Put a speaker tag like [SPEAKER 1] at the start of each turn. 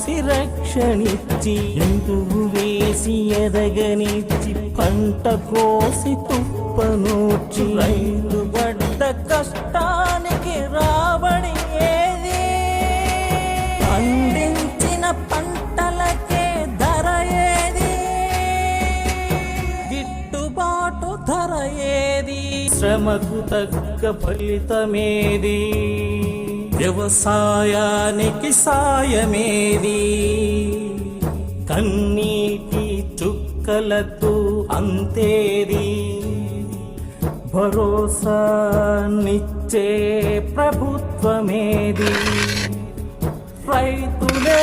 [SPEAKER 1] పోసి రక్షణిచ్చి ఎందుకు వేసి ఎదగనిచ్చి పంట కోసి తుప్పనూర్చి రైతు పడ్డ కష్టానికి రాబడి ఏది? పండించిన పంటలకే ధర ఏది? గిట్టుబాటు ధర ఏది? శ్రమకు తగ్గ ఫలితమేది? వ్యవసాయానికి సాయమేది? కన్నీటి చుక్కలకు అంతేది? భరోసానిచ్చే ప్రభుత్వమేది? రైతులే